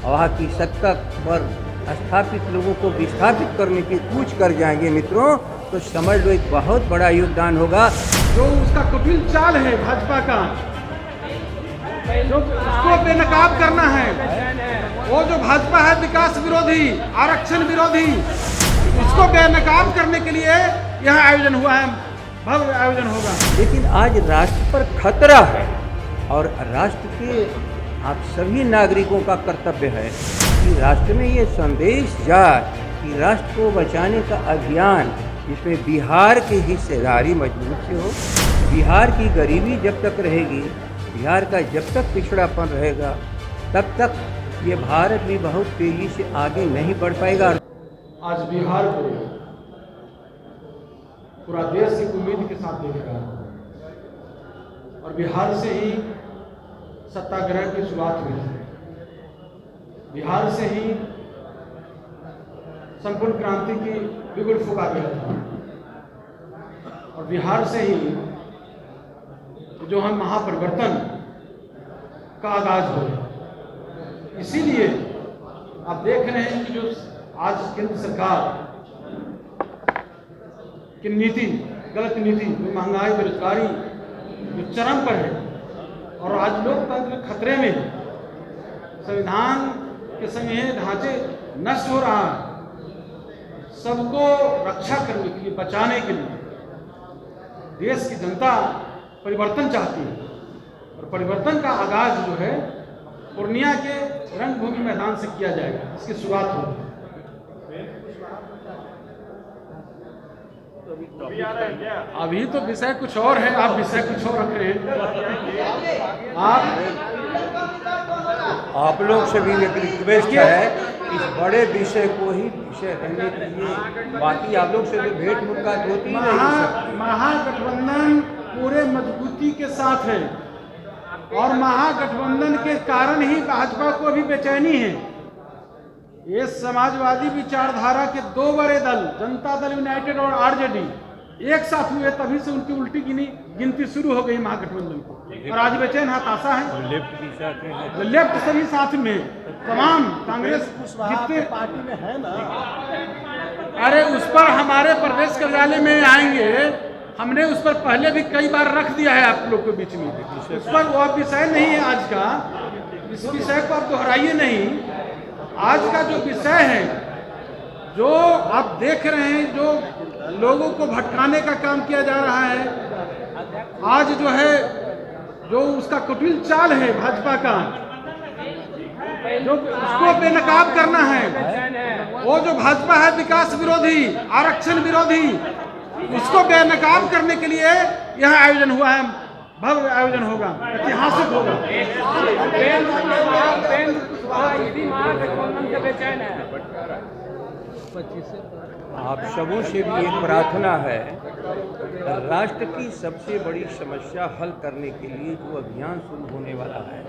वहाँ की सत्ता पर स्थापित लोगों को विस्थापित करने की कूच कर जाएंगे मित्रों, तो समझ लो एक बहुत बड़ा योगदान होगा। जो उसका कुटिल चाल है भाजपा का, जो उसको बेनकाब करना है, वो जो भाजपा है विकास विरोधी, आरक्षण विरोधी, उसको बेनकाब करने के लिए यह आयोजन हुआ है, भव्य आयोजन होगा। लेकिन आज राष्ट्र पर खतरा है और राष्ट्र के आप सभी नागरिकों का कर्तव्य है कि राष्ट्र में ये संदेश जाए कि राष्ट्र को बचाने का अभियान, जिसमें बिहार की हिस्सेदारी मजबूत से हो, बिहार की गरीबी जब तक रहेगी, बिहार का जब तक पिछड़ापन रहेगा, तब तक ये भारत भी बहुत तेजी से आगे नहीं बढ़ पाएगा। आज बिहार को पूरा देश एक उम्मीद के साथ देख रहा है और बिहार से ही सत्याग्रह की शुरुआत हुई थी, बिहार से ही संपूर्ण क्रांति की बिगुल फूका गया था और बिहार से ही जो हम महापरिवर्तन का आगाज हो। इसीलिए आप देख रहे हैं कि जो आज केंद्र सरकार की नीति, गलत नीति, जो महंगाई, बेरोजगारी जो चरम पर है और आज लोकतंत्र खतरे में है, संविधान के संघीय ढांचे नष्ट हो रहा है, सबको रक्षा करने के लिए, बचाने के लिए देश की जनता परिवर्तन चाहती है और परिवर्तन का आगाज जो है पूर्णिया के रंगभूमि मैदान से किया जाएगा, इसकी शुरुआत होगी। अभी तो विषय कुछ और है, आप विषय कुछ और रख रहे हैं। आप लोग से भी एक रिक्वेस्ट है, इस बड़े विषय को ही विषय रहने के लिए, बाकी आप लोग से जो भेंट मुलाकात होती है। महागठबंधन पूरे मजबूती के साथ है और महागठबंधन के कारण ही भाजपा को भी बेचैनी है। ये समाजवादी विचारधारा के दो बड़े दल, जनता दल यूनाइटेड और आरजेडी, एक साथ हुए, तभी से उनकी उल्टी गिनती शुरू हो गई महागठबंधन को, और आज बेचैन हताशा है। लेफ्ट भी साथ में, लेफ्ट सभी साथ में, तमाम कांग्रेस जितने पार्टी में है ना, अरे उस पर हमारे प्रदेश कार्यालय में आएंगे, हमने उस पर पहले भी कई बार रख दिया है आप लोग के बीच में, उस पर वो विषय नहीं है आज का, इस विषय को आप दोहराइए नहीं। आज का जो विषय है, जो आप देख रहे हैं, जो लोगों को भटकाने का काम किया जा रहा है, आज जो है, जो उसका कुटिल चाल है भाजपा का, जो उसको बेनकाब करना है, वो जो भाजपा है विकास विरोधी, आरक्षण विरोधी, उसको बेनकाब करने के लिए यह आयोजन हुआ है, भव्य आयोजन होगा, ऐतिहासिक होगा। आप सबों से भी एक प्रार्थना है, राष्ट्र की सबसे बड़ी समस्या हल करने के लिए जो अभियान शुरू होने वाला है,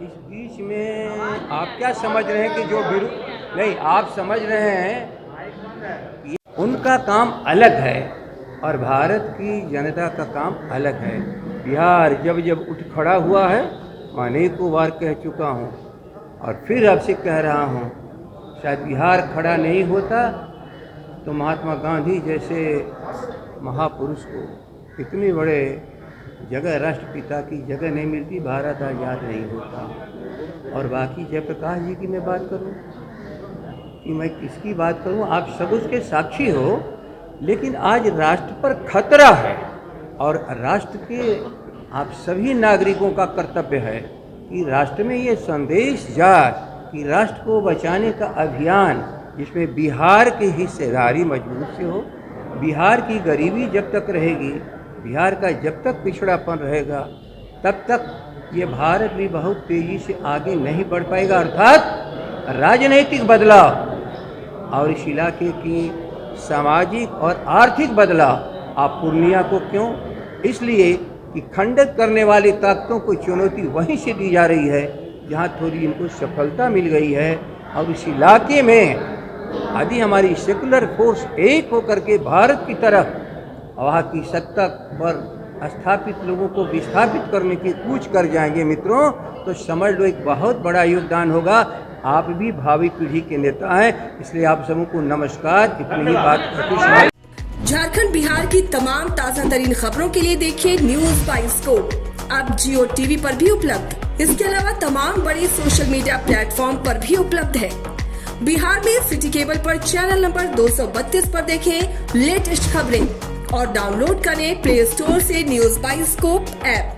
इस बीच में आप क्या समझ रहे हैं कि जो विरोध नहीं, आप समझ रहे हैं कि उनका काम अलग है और भारत की जनता का काम अलग है। बिहार जब जब उठ खड़ा हुआ है, मैं अनेकों बार कह चुका हूँ और फिर आपसे कह रहा हूँ, शायद बिहार खड़ा नहीं होता तो महात्मा गांधी जैसे महापुरुष को इतने बड़े जगह, राष्ट्रपिता की जगह नहीं मिलती, भारत आज़ाद नहीं होता। और बाकी जयप्रकाश जी की मैं बात करूं कि मैं किसकी बात करूं, आप सब उसके साक्षी हो। लेकिन आज राष्ट्र पर खतरा है और राष्ट्र के आप सभी नागरिकों का कर्तव्य है कि राष्ट्र में ये संदेश जाए कि राष्ट्र को बचाने का अभियान, जिसमें बिहार की हिस्सेदारी मजबूत से हो, बिहार की गरीबी जब तक रहेगी, बिहार का जब तक पिछड़ापन रहेगा, तब तक ये भारत भी बहुत तेज़ी से आगे नहीं बढ़ पाएगा। अर्थात राजनीतिक बदलाव और इस इलाके की सामाजिक और आर्थिक बदलाव आप पूर्णिया को क्यों, इसलिए कि खंडित करने वाली ताकतों को चुनौती वहीं से दी जा रही है जहां थोड़ी इनको सफलता मिल गई है। और इस इलाके में यदि हमारी सेकुलर फोर्स एक होकर के भारत की तरफ वहाँ की सत्ता पर स्थापित लोगों को विस्थापित करने की कूच कर जाएंगे मित्रों, तो समझ लो एक बहुत बड़ा योगदान होगा। आप भी भावी पीढ़ी के नेता हैं, इसलिए आप सबों को नमस्कार। इतनी ही बात करके झारखंड बिहार की तमाम ताज़ा तरीन खबरों के लिए देखिए न्यूज बाइस्कोप। अब जियो टीवी पर भी उपलब्ध। इसके अलावा तमाम बड़े सोशल मीडिया प्लेटफॉर्म पर भी उपलब्ध है। बिहार में सिटी केबल पर चैनल नंबर 232 पर देखें लेटेस्ट खबरें और डाउनलोड करें प्ले स्टोर से न्यूज बाइस्कोप ऐप।